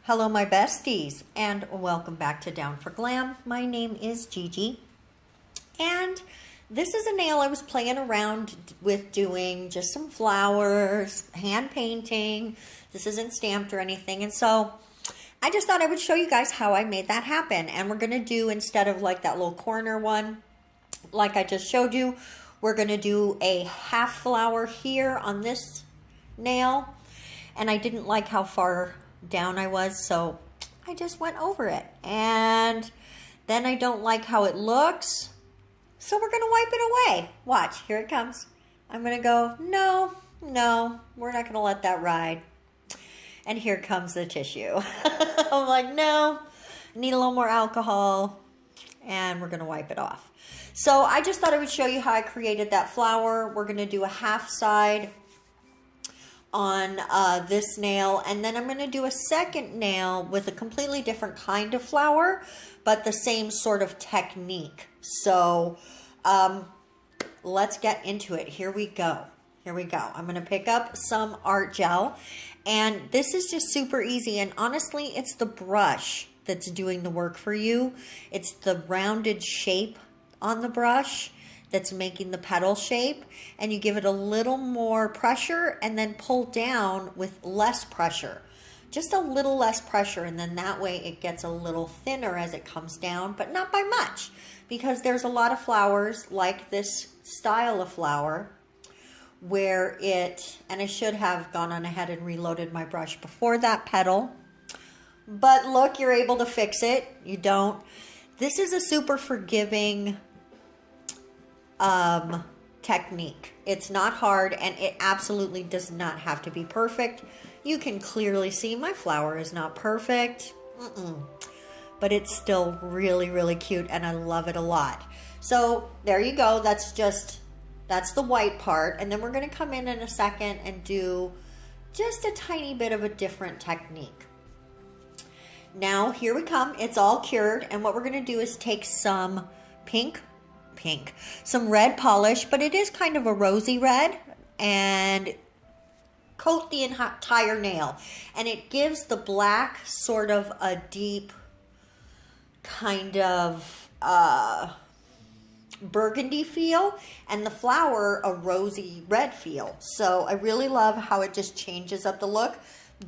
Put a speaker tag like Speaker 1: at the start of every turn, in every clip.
Speaker 1: Hello, my besties, and welcome back to Down for Glam. My name is Gigi, and this is a nail I was playing around with doing, just some flowers, hand painting. This isn't stamped or anything, and so I just thought I would show you guys how I made that happen. And we're going to do, instead of like that little corner one, like I just showed you, we're going to do a half flower here on this nail, and I didn't like how far down I was, so I just went over it, and then I don't like how it looks, so we're gonna wipe it away. Watch, here it comes. I'm gonna go, no, we're not gonna let that ride. And here comes the tissue. I'm like, no, need a little more alcohol, and we're gonna wipe it off. So I just thought I would show you how I created that flower. We're gonna do a half side on this nail, and then I'm going to do a second nail with a completely different kind of flower, but the same sort of technique. So let's get into it. Here we go. I'm going to pick up some art gel, and this is just super easy, and honestly it's the brush that's doing the work for you. It's the rounded shape on the brush that's making the petal shape, and you give it a little more pressure and then pull down with less pressure, just a little less pressure, and then that way it gets a little thinner as it comes down, but not by much, because there's a lot of flowers like this style of flower where it, and I should have gone on ahead and reloaded my brush before that petal, but look, you're able to fix it. You don't. This is a super forgiving technique. It's not hard, and it absolutely does not have to be perfect. You can clearly see my flower is not perfect, but it's still really, really cute, and I love it a lot. So there you go. That's the white part, and then we're going to come in a second and do just a tiny bit of a different technique. Now here we come. It's all cured, and what we're going to do is take some some red polish, but it is kind of a rosy red, and coat the entire nail, and it gives the black sort of a deep kind of burgundy feel, and the flower a rosy red feel. So I really love how it just changes up the look.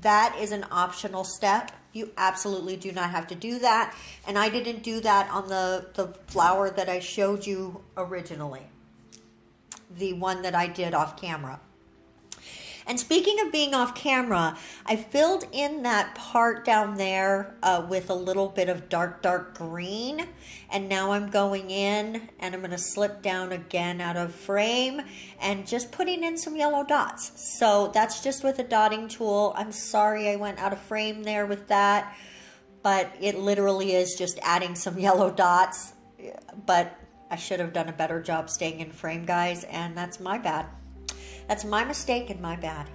Speaker 1: That is an optional step. You absolutely do not have to do that. And I didn't do that on the flower that I showed you originally. The one that I did off camera. And speaking of being off camera, I filled in that part down there with a little bit of dark green. And now I'm going in and I'm going to slip down again out of frame and just putting in some yellow dots. So that's just with a dotting tool. I'm sorry I went out of frame there with that, but it literally is just adding some yellow dots. But I should have done a better job staying in frame, guys, and that's my bad. That's my mistake and my bad.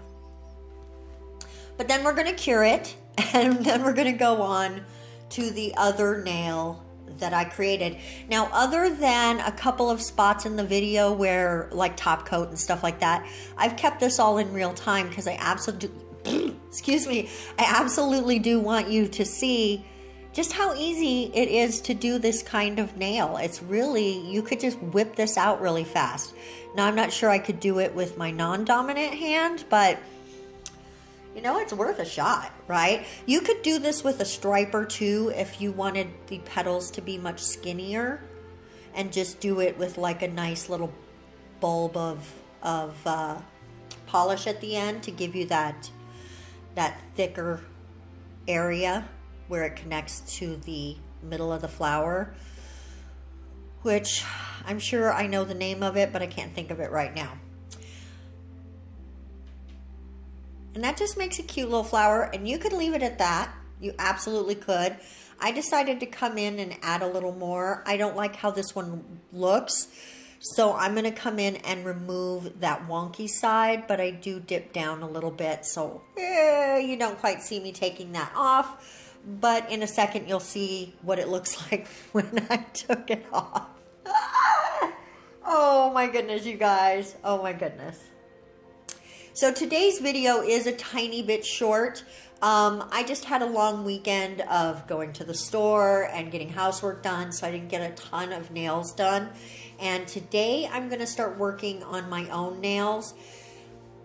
Speaker 1: But then we're going to cure it, and then we're going to go on to the other nail that I created. Now, other than a couple of spots in the video where, like top coat and stuff like that, I've kept this all in real time because I absolutely, excuse me, I absolutely do want you to see just how easy it is to do this kind of nail. It's really, you could just whip this out really fast. Now, I'm not sure I could do it with my non-dominant hand, but you know, it's worth a shot, right? You could do this with a striper too if you wanted the petals to be much skinnier, and just do it with like a nice little bulb of polish at the end to give you that thicker area where it connects to the middle of the flower, which I'm sure I know the name of it, but I can't think of it right now. And that just makes a cute little flower, and you could leave it at that. You absolutely could. I decided to come in and add a little more. I don't like how this one looks, so I'm going to come in and remove that wonky side, but I do dip down a little bit, so you don't quite see me taking that off. But in a second, you'll see what it looks like when I took it off. Oh my goodness, you guys. Oh my goodness. So today's video is a tiny bit short. I just had a long weekend of going to the store and getting housework done, so I didn't get a ton of nails done. And today I'm going to start working on my own nails.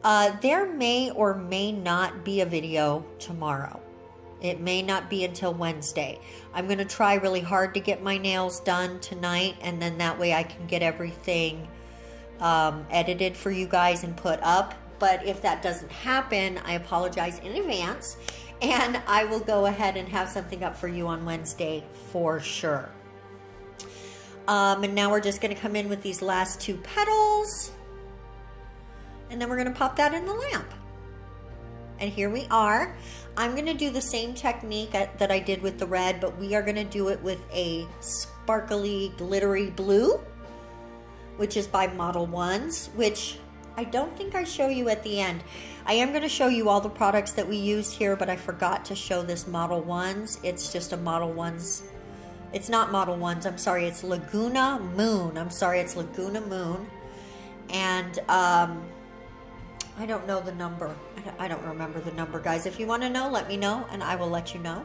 Speaker 1: There may or may not be a video tomorrow. It may not be until Wednesday. I'm going to try really hard to get my nails done tonight, and then that way I can get everything edited for you guys and put up. But if that doesn't happen, I apologize in advance, and I will go ahead and have something up for you on Wednesday for sure. And now we're just going to come in with these last 2 petals, and then we're going to pop that in the lamp. And here we are. I'm going to do the same technique that I did with the red, but we are going to do it with a sparkly, glittery blue, which is by Model Ones, which I don't think I show you at the end. I am going to show you all the products that we used here, but I forgot to show this Model Ones. It's just a Model Ones. It's not Model Ones. I'm sorry. It's Laguna Moon. I'm sorry. It's Laguna Moon. And I don't know the number. I don't remember the number, guys. If you want to know, let me know, and I will let you know.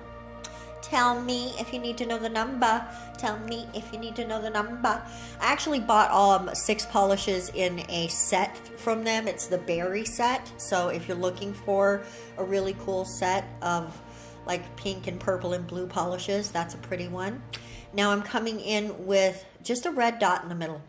Speaker 1: Tell me if you need to know the number. Tell me if you need to know the number. I actually bought 6 polishes in a set from them. It's the berry set. So if you're looking for a really cool set of like pink and purple and blue polishes, that's a pretty one. Now I'm coming in with just a red dot in the middle.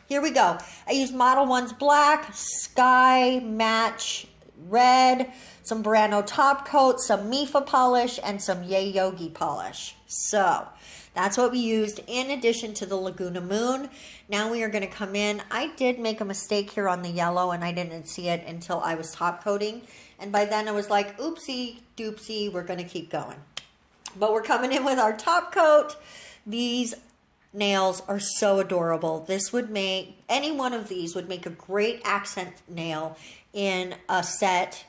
Speaker 1: Here we go. I used Model One's black, sky, match, red, some Burano top coat, some Mifa polish, and some Yayogi polish. So that's what we used in addition to the Laguna Moon. Now we are going to come in. I did make a mistake here on the yellow, and I didn't see it until I was top coating. And by then I was like, oopsie doopsie, we're going to keep going. But we're coming in with our top coat. These nails are so adorable. This would make, any one of these would make a great accent nail in a set.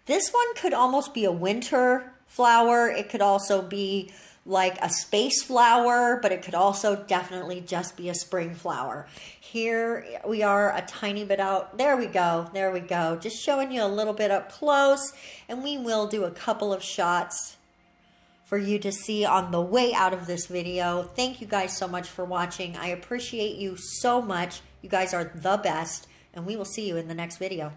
Speaker 1: This one could almost be a winter flower. It could also be like a space flower, but it could also definitely just be a spring flower. Here we are a tiny bit out. There we go. There we go. Just showing you a little bit up close, and we will do a couple of shots for you to see on the way out of this video. Thank you guys so much for watching. I appreciate you so much. You guys are the best, and we will see you in the next video.